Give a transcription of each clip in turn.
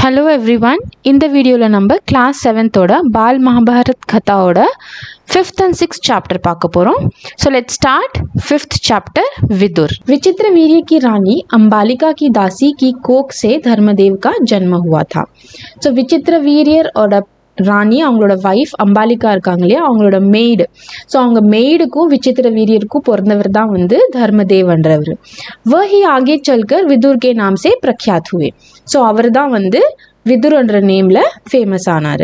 Hello everyone, இந்த வீடியோவில் நம்ம கிளாஸ் 7th பால் மகாபாரத் கதாவோட 5th and 6th chapter பார்க்க போகிறோம். So let's start 5th chapter. Vidur. Vichitravirya की रानी अंबालिका की दासी की कोख से धर्मदेव का जन्म हुआ था. ஸோ விசித்திர வீரியரோட ராணி அவங்களோட வைஃப் அம்பாலிகா இருக்காங்க இல்லையா, அவங்களோட மெய்டு. ஸோ அவங்க மெய்டுக்கும் விசித்திர வீரியருக்கும் பிறந்தவர் தான் வந்து தர்மதேவன்றவர். वही आगे चलकर विदुर के नाम से प्रख्यात हुए. ஸோ அவர் தான் வந்து विदुरன்ற नेमல फेमस आनार.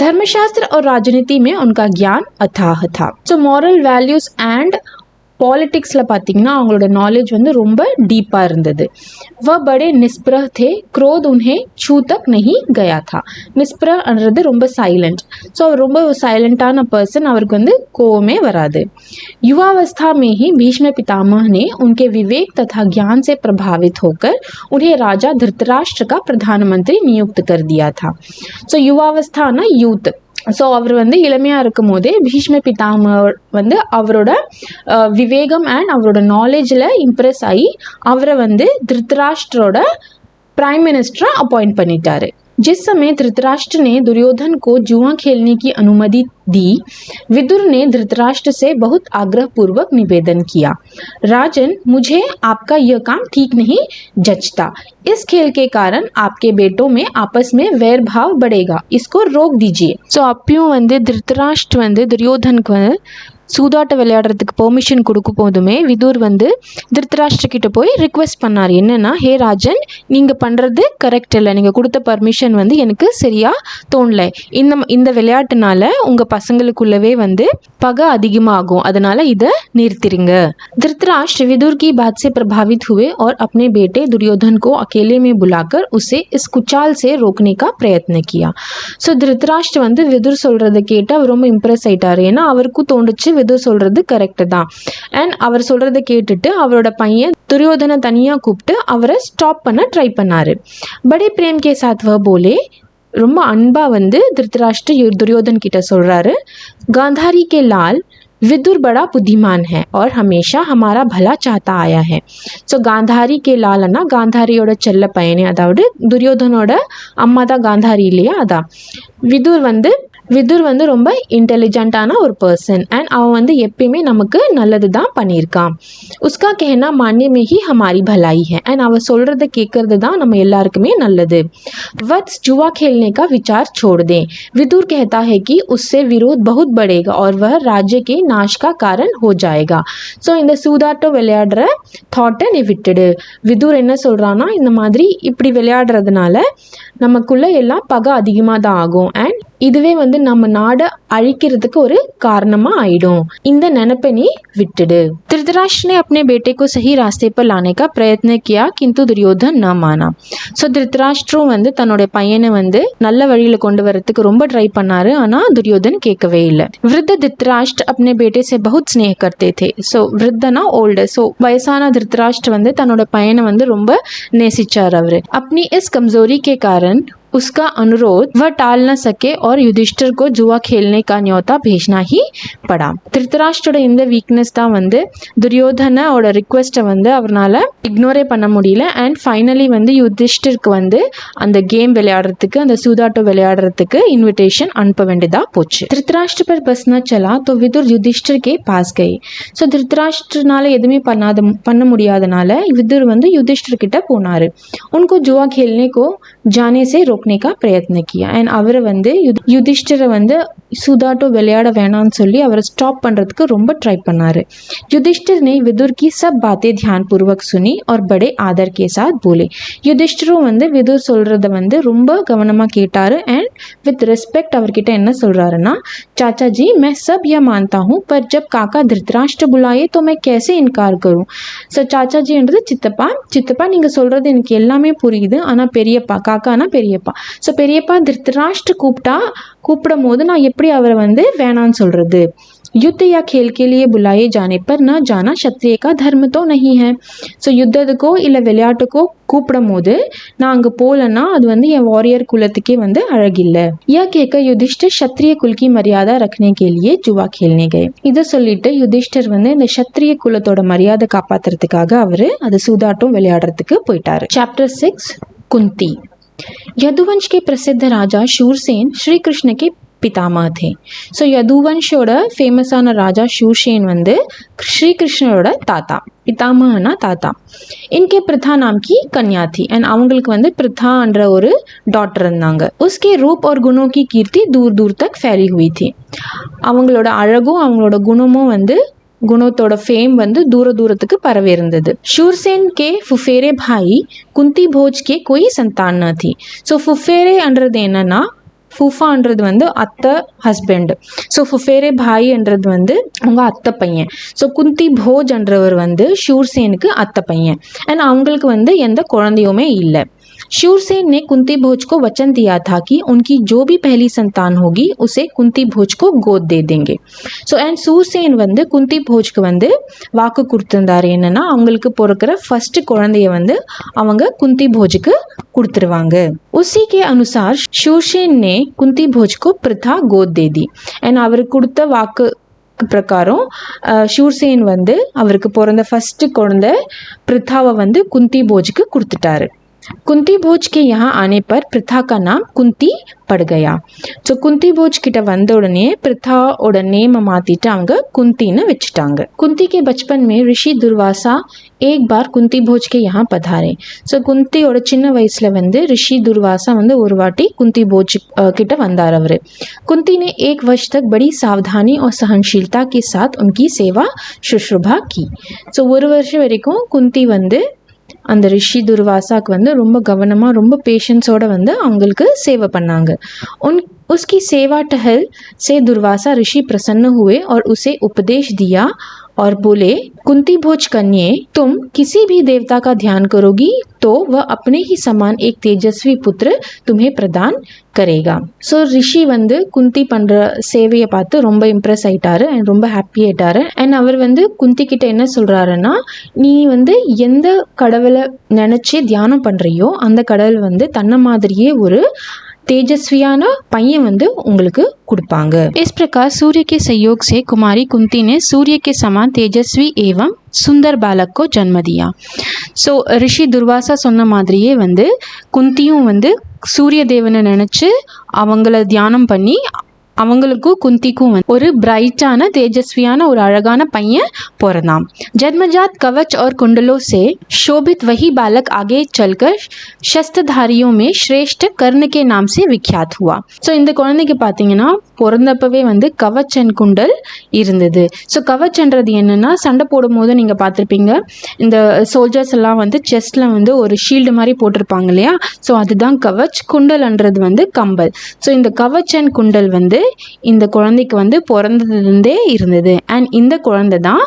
धर्मशास्त्र और राजनीति में उनका ज्ञान अथाह था. ஸோ மோரல் வேல்யூஸ் அண்ட் பாலிட்டிக்ஸில் பார்த்தீங்கன்னா அவங்களோட நாலேஜ் வந்து ரொம்ப டீப்பாக இருந்தது. वह बड़े निष्प्रह थे, क्रोध उन्हें छू तक नहीं गया था. நிஸ்பிரன்றது ரொம்ப சைலண்ட். ஸோ அவர் ரொம்ப சைலண்டான பர்சன், அவருக்கு வந்து கோவமே வராது. युवावस्था में ही भीष्म पितामह ने उनके विवेक तथा ज्ञान से प्रभावित होकर उन्हें राजा धृतराष्ट्र का प्रधानमंत्री नियुक्त कर दिया था. ஸோ युवावस्थाना யூத். ஸோ அவர் வந்து இளமையாக இருக்கும் போதே பீஷ்ம பிதாமகர் வந்து அவரோட விவேகம் அண்ட் அவரோட நாலேஜில் இம்ப்ரெஸ் ஆகி அவரை வந்து திருத்தராஷ்டிரோட பிரைம் மினிஸ்டரை அப்பாயிண்ட் பண்ணிட்டாரு. जिस समय धृतराष्ट्र ने दुर्योधन को जुआ खेलने की अनुमति दी, विदुर ने धृतराष्ट्र से बहुत आग्रहपूर्वक निवेदन किया, राजन, मुझे आपका यह काम ठीक नहीं जचता. इस खेल के कारण आपके बेटों में आपस में वैर भाव बढ़ेगा, इसको रोक दीजिए. ஸோ அப்பயும் வந்து திருத்தராஷ்டிர வந்து துரியோதனுக்கு வந்து சூதாட்ட விளையாடுறதுக்கு பெர்மிஷன் கொடுக்கும் போதுமே விதுர் வந்து திருத்தராஷ்டிரக்கிட்ட போய் ரிக்வெஸ்ட் பண்ணார். என்னென்னா, ஹே ராஜன், நீங்கள் பண்ணுறது கரெக்ட் இல்லை, நீங்கள் கொடுத்த பர்மிஷன் வந்து எனக்கு சரியாக தோணலை. இந்த விளையாட்டுனால உங்கள் பசங்களுக்குள்ளவே வந்து பகை அதிகமாகும், அதனால் இதை நிறுத்திடுங்க. धृतराष्ट्र विदुर की बात से प्रभावित हुए और अपने बेटे दुर्योधन को अकेले में बुलाकर उसे इस कुचाल से रोकने का प्रयत्न किया. ஸோ திருத்தராஷ்டிர வந்து விதுர் சொல்கிறத கேட்டு அவர் ரொம்ப இம்ப்ரெஸ் ஆயிட்டார். ஏன்னா அவருக்கும் தோணுச்சு விதுர் சொல்கிறது கரெக்டு தான். அண்ட் அவர் சொல்கிறத கேட்டுட்டு அவரோட பையன் துரியோதனை தனியாக கூப்பிட்டு அவரை ஸ்டாப் பண்ண ட்ரை பண்ணார். படே பிரேம் கே சாத் வ போலே, ரொம்ப அன்பாக வந்து திருத்தராஷ்டிர துரியோதன் கிட்ட சொல்கிறாரு, गांधारी के लाल, विदुर बड़ा बुद्धिमान है और हमेशा हमारा भला चाहता आया है. ஸோ காந்தாரி கே லால்னா காந்தாரியோட செல்ல பையனே, அதாவது துரியோதனோட அம்மா தான் காந்தாரி இல்லையா, அதான். விதுர் வந்து ரொம்ப இன்டெலிஜென்ட்டான ஒரு பர்சன் அண்ட் அவன் வந்து எப்பயுமே நமக்கு நல்லது தான் பண்ணியிருக்கான். உஸ்கா कहना मानने में ही हमारी भलाई है. அண்ட் அவன் சொல்கிறத கேட்கறது தான் நம்ம எல்லாருக்குமே நல்லது. वत्स, जुआ खेलने का विचार छोड़ दें. विदुर कहता है कि उससे विरोध बहुत बढ़ेगा और वह राज्य के नाश का कारण हो जाएगा. ஸோ இந்த சூதாட்டம் விளையாடுற தாட்டை நீ விட்டுடு. விதுர் என்ன சொல்கிறான்னா, இந்த மாதிரி இப்படி விளையாடுறதுனால நமக்குள்ள எல்லாம் பகை அதிகமாக தான் ஆகும் அண்ட் இதுவே வந்து நம்ம நாடை அழிக்கிறதுக்கு ஒரு காரணமா ஆயிடும். இந்த நினைப்பை நீ விட்டுடு. धृतराष्ट्र ने अपने बेटे को सही रास्ते पर लाने का प्रयत्न किया, किंतु दुर्योधन न माना. ஸோ திருத்தராஷ்டிரம் வந்து தன்னோட பையனை வந்து நல்ல வழியில் கொண்டு வரதுக்கு ரொம்ப ட்ரை பண்ணாரு, ஆனால் துரியோதன் கேட்கவே இல்லை. वृद्ध धृतराष्ट्र अपने बेटे से बहुत स्नेह करते थे. So वृद्धனா old. ஸோ வயசான धृतराष्ट्र வந்து தன்னோட பையனை வந்து ரொம்ப நேசிச்சார். அவர் अपनी इस कमजोरी के कारण उसका अनुरोध वह टाल न सके और युधिष्ठिर को जुआ खेलने का न्योता भेजना ही पड़ा. திருத்தராஷ்டிரோட இந்த வீக்னஸ் தான் வந்து துரியோதனோட ரிக்வெஸ்ட்டை வந்து அவரால் இக்னோரே பண்ண முடியல அண்ட் ஃபைனலி வந்து யுதிஷ்டிருக்கு வந்து அந்த கேம் விளையாடுறதுக்கு, அந்த சூதாட்டம் விளையாடுறதுக்கு இன்விடேஷன் அனுப்ப வேண்டியதாக போச்சு. திருத்தராஷ்டிர पर बस न चला तो विदुर युधिष्ठिर के पास गए. ஸோ திருத்தராஷ்டிரனால எதுவுமே பண்ண முடியாதனால விதுர் வந்து யுதிஷ்டிர் கிட்ட போனார். उनको जुआ खेलने को जाने से रोकने का प्रयत्न किया. அண்ட் அவரை வந்து யுதிஷ்டிரை வந்து சூதாட்டம் விளையாட வேணாம்னு சொல்லி அவரை ஸ்டாப் பண்ணுறதுக்கு ரொம்ப ட்ரை பண்ணார். युधिष्ठिर ने विदुर की सब बातें ध्यानपूर्वक सुनी और बड़े आदर के साथ बोले. युधिष्ठिரும் வந்து விதுர் சொல்கிறத வந்து ரொம்ப கவனமாக கேட்டார் அண்ட் வித் ரெஸ்பெக்ட் அவர்கிட்ட என்ன சொல்கிறாருன்னா, चाचा जी, मैं सब यह मानता हूँ, पर जब काका धृतराष्ट्र बुलाए तो मैं कैसे इनकार करूँ. ஸோ சாச்சாஜின்றது சித்தப்பா நீங்கள் சொல்கிறது எனக்கு எல்லாமே புரியுது, ஆனால் பெரியப்பா, காக்கானா பெரியப்பா. ஸோ பெரியப்பா திருத்தராஷ்டிர கூப்பிடும் போது நான் எப்படி அவரை வந்து வேணான்னு சொல்கிறது. युद्ध या खेल के लिए बुलाए जाने पर न जाना क्षत्रिय का धर्म तो नहीं है. ஸோ யுத்தத்துக்கோ இல்லை விளையாட்டுக்கோ கூப்பிடும் போது நான் அங்கே போகலன்னா அது வந்து என் வாரியர் குலத்துக்கே வந்து அழகில்லை. யா கேட்க युधिष्ठिर क्षत्रिय कुल की मर्यादा रखने के लिए जुआ खेलने गए. இதை சொல்லிட்டு யுதிஷ்டர் வந்து இந்த क्षत्रिय குலத்தோட மரியாதை காப்பாத்துறதுக்காக அவரு அது சூதாட்டம் விளையாடுறதுக்கு போயிட்டாரு. Chapter 6 कुंती. यदुवंश के प्रसिद्ध राजा शूरसेन श्री कृष्ण के பிதாமக थे. ஸோ யதுவன்ஷோட ஃபேமஸான ராஜா ஷூர்சேன் வந்து ஸ்ரீகிருஷ்ணரோட தாத்தா. பிதாமகனா தாத்தா. இன்கே பிரதா नाम की कन्या थी एंड அவங்களுக்கு வந்து பிரதான்ற ஒரு டாட்டர் இருந்தாங்க. उसके रूप और गुणों की कीर्ति दूर दूर तक फैली हुई थी. அவங்களோட அழகும் அவங்களோட குணமும் வந்து குணத்தோட ஃபேம் வந்து தூர தூரத்துக்கு பரவி இருந்தது. शूरसेन के फुफेरे भाई कुंती भोज के कोई संतान न थी. ஸோ ஃபுஃபேரேன்றது என்னன்னா ஃபூஃபான்றது வந்து அத்தை ஹஸ்பண்ட். ஸோ ஃபுஃபேரே பாய்ன்றது வந்து அவங்க அத்தை பையன். ஸோ குந்தி போஜ்ன்றவர் வந்து ஷூர்சேனுக்கு அத்தை பையன் அண்ட் அவங்களுக்கு வந்து எந்த குழந்தையுமே இல்லை. शूरसेन ने कुंती भोज को वचन दिया था कि उनकी जो भी पहली संतान होगी उसे कुंती भोज को गोद दे देंगे. ஸோ அண்ட் சூர்சேன் வந்து குந்தி போஜ்க்கு வந்து வாக்கு கொடுத்திருந்தாரு. என்னன்னா அவங்களுக்கு பிறக்கிற ஃபர்ஸ்ட் குழந்தைய வந்து அவங்க குந்தி போஜுக்கு கொடுத்துருவாங்க. उसी के अनुसार शूरसेन ने कुंती भोज को प्रथा गोद दे दी. அண்ட் அவருக்கு கொடுத்த வாக்கு பிரகாரம் ஷூர்சேன் வந்து அவருக்கு பிறந்த ஃபர்ஸ்ட் குழந்தை பிரதாவை வந்து குந்தி போஜுக்கு கொடுத்துட்டாரு. कुंती भोज के यहाँ आने पर प्रथा का नाम कुंती पड़ गया. ஸோ குந்தி போஜ் கிட்ட வந்த உடனே பிரதாவோட நேமை மாத்திட்டு அவங்க குந்தின்னு வச்சுட்டாங்க. कुंती के बचपन में ऋषि दुर्वासा एक बार कुंती भोज के यहाँ पधारे. ஸோ குந்தியோட சின்ன வயசுல வந்து ரிஷி துர்வாசா வந்து ஒரு வாட்டி குந்தி போஜ் கிட்ட வந்தார் அவரு. कुंती ने 1 वर्ष तक बड़ी सावधानी और सहनशीलता के साथ उनकी सेवा शुश्रूषा की. ஸோ ஒரு வருஷம் வரைக்கும் குந்தி வந்து அந்த ரிஷி துர்வாசாக்கு வந்து ரொம்ப கவனமாக ரொம்ப பேஷன்ஸோட வந்து அவங்களுக்கு சேவை பண்ணாங்க. उसकी सेवा टहल से दुर्वासा ऋषि प्रसन्न हुए और उसे उपदेश दिया और बोले, कुंती भोज कन्ये, तुम किसी भी देवता का ध्यान करोगी तो वह अपने ही समान एक तेजस्वी पुत्र तुम्हें प्रदान करेगा. ஸோ ரிஷி வந்து குந்தி பண்ணுற சேவையை பார்த்து ரொம்ப இம்ப்ரெஸ் ஆயிட்டாரு அண்ட் ரொம்ப ஹாப்பி ஆயிட்டாரு. அண்ட் அவர் வந்து குந்தி கிட்ட என்ன சொல்கிறாருன்னா, நீ வந்து எந்த கடவுளை நினச்சி தியானம் பண்ணுறியோ அந்த கடவுள் வந்து தன்னை மாதிரியே ஒரு तेजस्वियान पय्यन வந்து உங்களுக்கு கொடுப்பாங்க. इस प्रकार सूर्य के सहयोग से कुमारी कुंती ने सूर्य के समान तेजस्वी एवं सुंदर बालक को जन्म दिया. ஸோ ரிஷி துர்வாசா சொன்ன மாதிரியே வந்து குந்தியும் வந்து சூரிய தேவனை நினச்சி அவங்கள தியானம் பண்ணி அவங்களுக்கும் குந்திக்கும் ஒரு பிரைட்டான தேஜஸ்வியான ஒரு அழகான பையன் பிறந்தான். जन्मजात कवच और कुंडलों से शोभित वही बालक आगे चलकर शस्त्रधारियों में श्रेष्ठ कर्ण के नाम से विख्यात हुआ. ஸோ இந்த குழந்தைக்கு பார்த்தீங்கன்னா பிறந்தப்பவே வந்து கவச் அண்ட் குண்டல் இருந்தது. ஸோ கவச்ன்றது என்னன்னா சண்டை போடும் போது நீங்கள் பார்த்துருப்பீங்க இந்த சோல்ஜர்ஸ் எல்லாம் வந்து செஸ்டில் வந்து ஒரு ஷீல்டு மாதிரி போட்டிருப்பாங்க இல்லையா. ஸோ அதுதான் கவச். குண்டல்ன்றது வந்து கம்பல். ஸோ இந்த கவச் அண்ட் குண்டல் வந்து இந்த குழந்தைக்கு வந்து பிறந்ததுலேருந்தே இருந்தது. அண்ட் இந்த குழந்தை தான்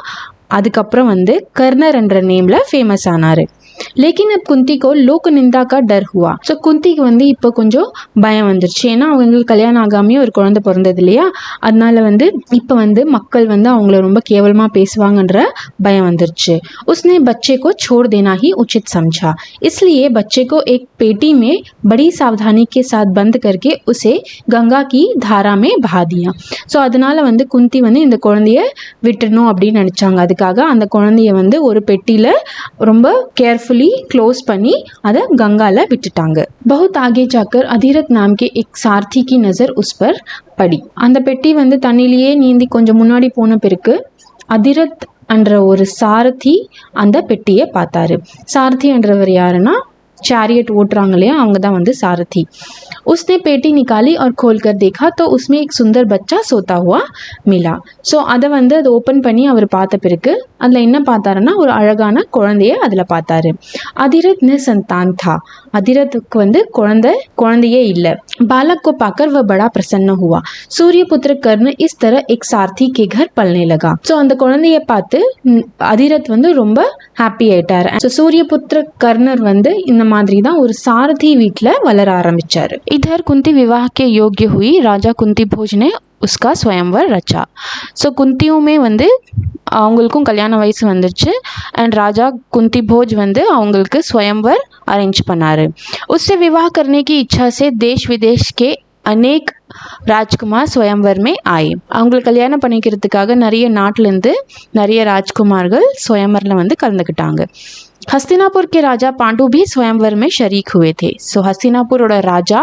அதுக்கப்புறம் வந்து கர்ணர் என்ற நேமில் ஃபேமஸ் ஆனார். लेकिन अब कुंती को लोक निंदा का डर हुआ. ஸோ குந்திக்கு வந்து இப்போ கொஞ்சம் பயம் வந்துருச்சு. ஏன்னா அவங்களுக்கு கல்யாணம் ஆகாமையே ஒரு குழந்தை பிறந்தது இல்லையா. அதனால வந்து இப்போ வந்து மக்கள் வந்து அவங்கள ரொம்ப கேவலமாக பேசுவாங்கன்ற பயம் வந்துருச்சு. उसने बच्चे को छोड़ देना ही उचित समझा. इसलिए बच्चे को एक पेटी में बड़ी सावधानी के साथ बंद करके उसे गंगा की धारा में बहा दिया. ஸோ அதனால வந்து குந்தி வந்து இந்த குழந்தைய விட்டுணும் அப்படின்னு நினச்சாங்க. அதுக்காக அந்த குழந்தைய வந்து ஒரு பெட்டியில் ரொம்ப केयरफुली क्लोज பண்ணி அதை गंगाல விட்டுட்டாங்க. बहुत आगे जाकर अधिरथ नाम के एक सारथी की नजर उस पर पड़ी. அந்த பெட்டி வந்து தண்ணிலேயே நீந்தி கொஞ்சம் முன்னாடி போன பிறகு அதிரத் என்ற ஒரு சாரதி அந்த பெட்டியை பார்த்தாரு. சாரதி என்றவர் யாருன்னா चैरियट ஓட்டுறாங்க இல்லையா அவங்க தான் வந்து சாரதி. उसने पेटी निकाली और खोल कर देखा तो उसमें एक सुंदर बच्चा सोता हुआ मिला. ஸோ அதை வந்து அதை ஓப்பன் பண்ணி அவர் பார்த்த பிறகு அதில் என்ன பார்த்தாருன்னா ஒரு அழகான குழந்தைய அதில் பார்த்தாரு. அதிரத் நிசந்தான் था. அதிரத்துக்கு வந்து குழந்தையே இல்லை. बालक को पाकर वह बड़ा प्रसन्न हुआ. सूर्यपुत्र कर्ण इस तरह एक सारथी के घर पलने लगा. ஸோ அந்த குழந்தைய பார்த்து அதிரத் வந்து ரொம்ப ஹாப்பி ஆயிட்டார். ஸோ சூரியபுத்திர கர்ணர் வந்து இந்த மாதிரி தான் ஒரு சாரதி வீட்டில் வளர ஆரம்பிச்சாரு. इधर कुंती विवाह के योग्य हुई. राजा कुंती भोज ने उसका स्वयंवर रचा. ஸோ குந்தியுமே வந்து அவங்களுக்கும் கல்யாண வயசு வந்துருச்சு. அண்ட் ராஜா कुंती भोज வந்து அவங்களுக்கு स्वयंवर அரேஞ்ச் பண்ணாரு. उससे विवाह करने की इच्छा से देश विदेश के अनेक ராஜ்குமார் ஸ்வயம்வர் மே ஆயே. அவங்களை கல்யாணம் பண்ணிக்கிறதுக்காக நிறைய நாட்டிலேருந்து நிறைய ராஜ்குமார்கள் ஸ்வயம்வரில் வந்து கலந்துக்கிட்டாங்க. हस्तिनापुर के राजा पांडु भी स्वयंवर में शरीक हुए थे. सो हस्तिनापुरोட राजा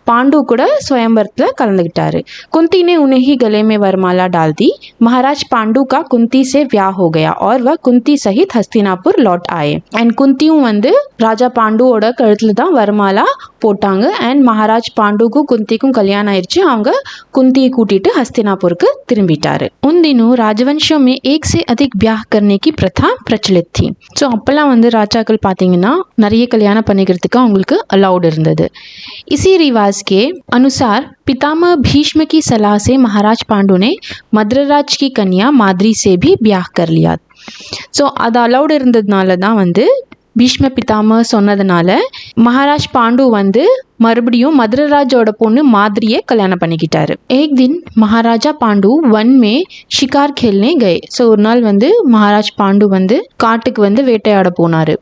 पांडु கூட स्वयंवरத்தில் கலந்துக்கிட்டாரு. कुंती ने उन्हें ही गले में वरमाला डाल दी. महाराज पांडु का कुंती से ब्याह हो गया और वह कुंती सहित हस्तिनापुर लौट आए. एंड कुंतिயும் வந்து ராஜா பாண்டுவோட கழுத்துல தான் வரமாலா போட்டாங்க. அண்ட் மகாராஜ் பாண்டுக்கும் குந்திக்கும் கல்யாணம் ஆயிடுச்சு. அவங்க குந்தியை கூட்டிட்டு हस्तिनापुरக்கு திரும்பிட்டாரு. उन दिनों राजवंशों में एक से अधिक ब्याह करने की प्रथा प्रचलित थी. ஸோ அப்பெல்லாம் வந்து ராஜாக்கள் பார்த்தீங்கன்னா நிறைய கல்யாணம் பண்ணிக்கிறதுக்கு அவங்களுக்கு அலௌட் இருந்தது. इसी रिवाज के अनुसार पितामह भीष्म की सलाह से महाराज पांडु ने मद्रराज की कन्या माद्री से भी ब्याह कर लिया. ஸோ அது அலௌட் இருந்ததுனால தான் வந்து பீஷ்ம பிதாம சொன்னதுனால மகாராஜ் பாண்டு வந்து மறுபடியும் மதுரராஜோட பொண்ணு மாதிரியை கல்யாணம் பண்ணிக்கிட்டாரு. एक दिन महाराजा पांडु वन में शिकार खेलने गए. ஸோ ஒரு நாள் வந்து மகாராஜ் பாண்டு வந்து காட்டுக்கு வந்து வேட்டையாட போனாரு.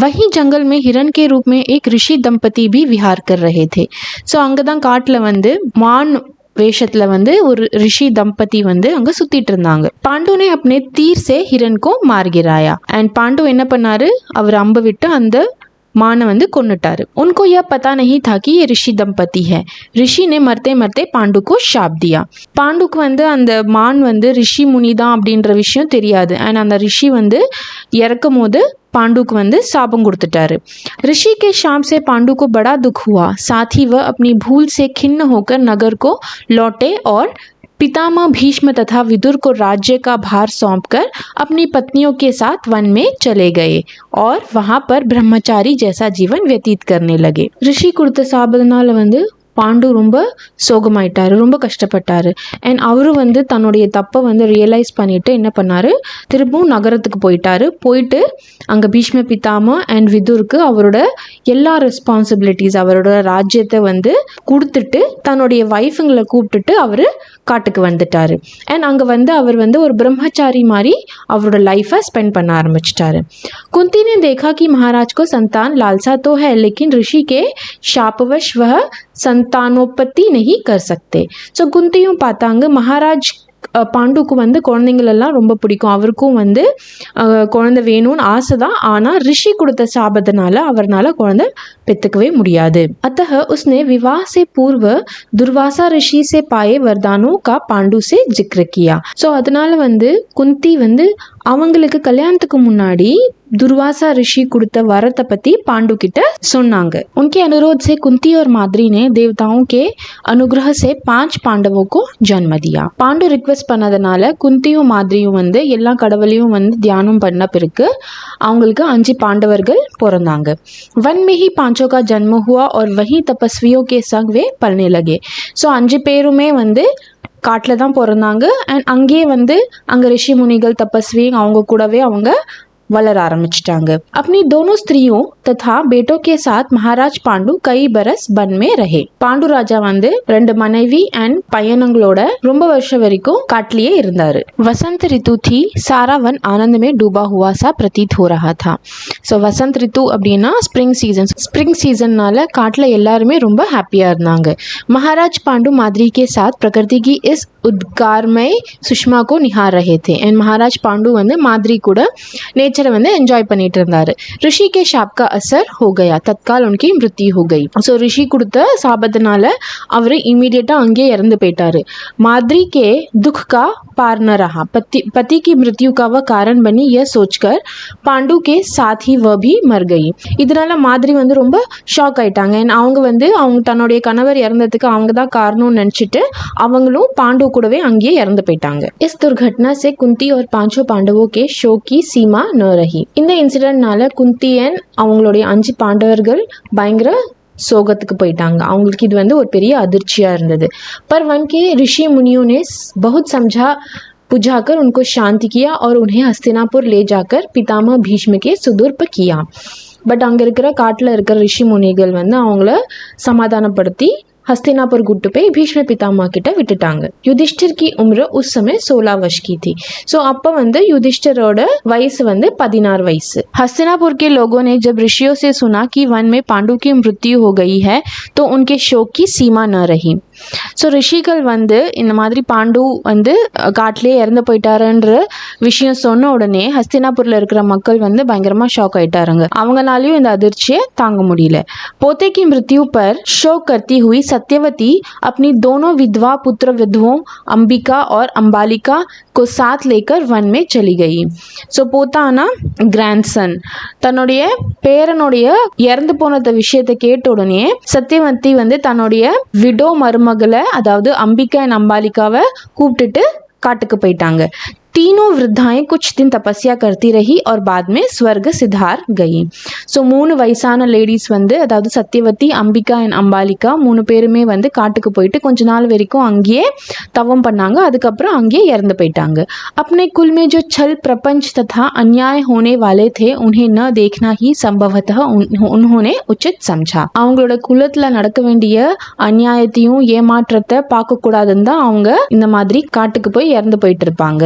वहीं जंगल में हिरण के रूप में एक ऋषि दंपति भी विहार कर रहे थे. ஸோ அங்கே தான் காட்டில் வந்து மான் வேஷத்துல வந்து ஒரு ரிஷி தம்பதி வந்து அங்க சுத்திட்டு இருந்தாங்க. பாண்டுனே अपने तीर से हिरण को मार गिराया. एंड पांडु என்ன பண்ணாரு, அவர் அம்பு விட்டு அந்த माने வந்து கொன்னுட்டாரு. उनको यह पता नहीं था कि ये ऋषि दंपति है. ऋषि ने मरते मरते पांडु को शाप दिया. பாண்டுக்கு வந்து அந்த மான் வந்து ரிஷி முனி தான் அப்படின்ற விஷயம் தெரியாது. அண்ட் அந்த ரிஷி வந்து இறக்கும் போது पांडु को वंदे साबम गुड़तारे. ऋषि के शाम से पांडु को बड़ा दुख हुआ. साथ ही वह अपनी भूल से खिन्न होकर नगर को लौटे और पितामह भीष्म तथा विदुर को राज्य का भार सौंपकर अपनी पत्नियों के साथ वन में चले गए और वहां पर ब्रह्मचारी जैसा जीवन व्यतीत करने लगे. ऋषि कुड़ता साबदनाल वंदे பாண்டு ரொம்ப சோகமாயிட்டாரு, ரொம்ப கஷ்டப்பட்டாரு. அண்ட் அவரும் வந்து தன்னுடைய தப்பை வந்து ரியலைஸ் பண்ணிட்டு என்ன பண்ணாரு, திரும்பவும் நகரத்துக்கு போயிட்டு அங்கே பீஷ்ம பிதாமா அண்ட் விதுருக்கு அவரோட எல்லா ரெஸ்பான்சிபிலிட்டிஸ், அவரோட ராஜ்யத்தை வந்து கொடுத்துட்டு தன்னுடைய வைஃபுங்களை கூப்பிட்டுட்டு அவர் காட்டுக்கு வந்துட்டாரு. அண்ட் அங்கே வந்து அவர் வந்து ஒரு பிரம்மச்சாரி மாதிரி அவரோட லைஃப்பை ஸ்பெண்ட் பண்ண ஆரம்பிச்சிட்டாரு. कुंती ने देखा कि महाराज को संतान लालसा तो है, लेकिन ऋषि के शापवश वह संतानोपत्ति नहीं कर सकते. ஸோ குந்தியும் பார்த்தாங்க, மகாராஜ் பாண்டுக்கு வந்து குழந்தைங்களெல்லாம் ரொம்ப பிடிக்கும், அவருக்கும் வந்து குழந்தை வேணும்னு ஆசை தான். ஆனால் ரிஷி கொடுத்த சாபத்தினால அவர்னால குழந்தை பெற்றுக்கவே முடியாது. अतः उसने विवाह से पूर्व दुर्वासा ऋषि से पाए वरदानों का पांडु से जिक्र किया. ஸோ அதனால வந்து குந்தி வந்து அவங்களுக்கு கல்யாணத்துக்கு முன்னாடி दुर्वासा ऋषि கொடுத்த வரத்தை பத்தி पांडु கிட்ட சொன்னாங்க. उनके अनुरोध से कुंती और माद्री ने देवताओं के अनुग्रह से 5 पांडवों को जन्म दिया. पांडु रिक्वेस्ट பண்ணதனால குந்தியும் மாதிரியும் வந்து எல்லா கடவுளையும் வந்து தியானம் பண்ண பிறகு அவங்களுக்கு 5 பாண்டவர்கள் பிறந்தாங்க. वन में ही 5 का जन्म हुआ और वहीं तपस्वियों के संग वे पलने लगे. ஸோ 5 பேருமே வந்து காட்டில் தான் பிறந்தாங்க. அண்ட் அங்கேயே வந்து அங்கே ரிஷி முனிகள் தபஸ்வி அவங்க கூடவே அவங்க வளர ஆரம்பிச்சிட்டாங்க. अपनी दोनों स्त्रियों तथा बेटों के साथ महाराज पांडु कई बरस वन में रहे. பாண்டு ராஜா வந்து 2 மனைவி அண்ட் பையனங்களோட ரொம்ப வருஷம் வரைக்கும் காட்டிலேயே இருந்தாரு. वसंत ऋतु थी, सारा वन आनंद में डूबा हुआ सा प्रतीत हो रहा था. ஸோ வசந்த் ரித்து அப்படின்னா ஸ்ப்ரிங் சீசன்னால காட்டில் எல்லாருமே ரொம்ப ஹாப்பியாக இருந்தாங்க. महाराज पांडु माद्री के साथ प्रकृति की इस उद्गारमय सुषमा को निहार रहे थे. एंड महाराज पांडु வந்து மாதிரி கூட नेचर வந்து एंजॉय பண்ணிட்டு இருந்தாரு. ऋषि के शाप का असर हो गया, तत्काल उनकी मृत्यु हो गई. ஸோ ரிஷி கொடுத்த சாபத்தினால அவர் இமீடியட்டா அங்கே இறந்து போயிட்டாரு. माद्री के दुख का पार न रहा. पति की मृत्यु का वह कारण बनी, यह सोचकर पांडु के साथ ही वह भी मर गई. இதனால மாதிரி வந்து ரொம்ப ஷாக் ஆயிட்டாங்க. அவங்க வந்து அவங்க தன்னுடைய கணவர் இறந்ததுக்கு அவங்க தான் காரணம்னு நினைச்சிட்டு அவங்களும் பாண்டு கூடவே அங்கேயே இறந்து போயிட்டாங்க. इस दुर्घटना से कुंती और 5 पांडवों के शोक की सीमा न रही. இந்த இன்சிடென்ட்னால குந்தி அண்ட் அவங்களுடைய 5 பாண்டவர்கள் பயங்கர சோகத்துக்கு போயிட்டாங்க. அவங்களுக்கு இது வந்து ஒரு பெரிய அதிர்ச்சியா இருந்தது. पर वन के ऋषि मुनियों ने बहुत समझा बुझाकर उनको शांत किया और उन्हें हस्तिनापुर ले जाकर पितामह भीष्म के सुदूर्प किया. பட் அங்கே இருக்கிற காட்டில் இருக்கிற ரிஷி முனிகள் வந்து அவங்கள சமாதானப்படுத்தி हस्तिनापुर கூட்டு போய் भीष्म पितामह கிட்ட விட்டுட்டாங்க. युधिष्ठिर की उम्र उस समय 16 वर्ष की थी. ஸோ அப்போ வந்து युधिष्ठिरोட वयसु வந்து 16 वयसु. हस्तिनापुर के लोगों ने जब ऋषियों से सुना कि वन में पांडु की मृत्यु हो गई है तो उनके शोक की सीमा न रही. ஸோ ரிஷிகள் வந்து இந்த மாதிரி பாண்டு வந்து காட்டிலே இறந்து போயிட்டாருன்ற விஷயம் சொன்ன உடனே ஹஸ்தினாபுரில் இருக்கிற மக்கள் வந்து பயங்கரமாக ஷாக் ஆயிட்டாருங்க. அவங்களாலையும் இந்த அதிர்ச்சியை தாங்க முடியல. पोते की मृत्यु पर शोक करती हुई सत्यवती अपनी दोनों विधवा पुत्र विधवों अंबिका और अंबालिका को साथ लेकर वन में चली गई. ஸோ போத்தானா கிராண்ட்சன் தன்னுடைய பேரனுடைய இறந்து போன விஷயத்தை கேட்ட உடனே சத்தியவதி வந்து தன்னுடைய விடோ மருமகளை அதாவது अंबिका and अंबालिकाவை கூப்பிட்டுட்டு காட்டுக்கு போயிட்டாங்க. तीनों वृद्धाएं कुछ दिन तपस्या करती रही और बाद में स्वर्ग सिधार गई. ஸோ 3 வயசான லேடிஸ் வந்து அதாவது சத்தியவதி अंबिका and अंबालिका 3 பேருமே வந்து காட்டுக்கு போயிட்டு கொஞ்ச நாள் வரைக்கும் அங்கேயே தவம் பண்ணாங்க. அதுக்கப்புறம் அங்கேயே இறந்து போயிட்டாங்க. अपने कुल में जो छल प्रपंच तथा अन्याय होने वाले थे उन्हें न देखना ही संभवतः उन्होंने उचित समझा. அவங்களோட குலத்துல நடக்க வேண்டிய அநியாயத்தையும் ஏமாற்றத்தை பார்க்க கூடாதுன்னு தான் அவங்க இந்த மாதிரி காட்டுக்கு போய் இறந்து போயிட்டு இருப்பாங்க.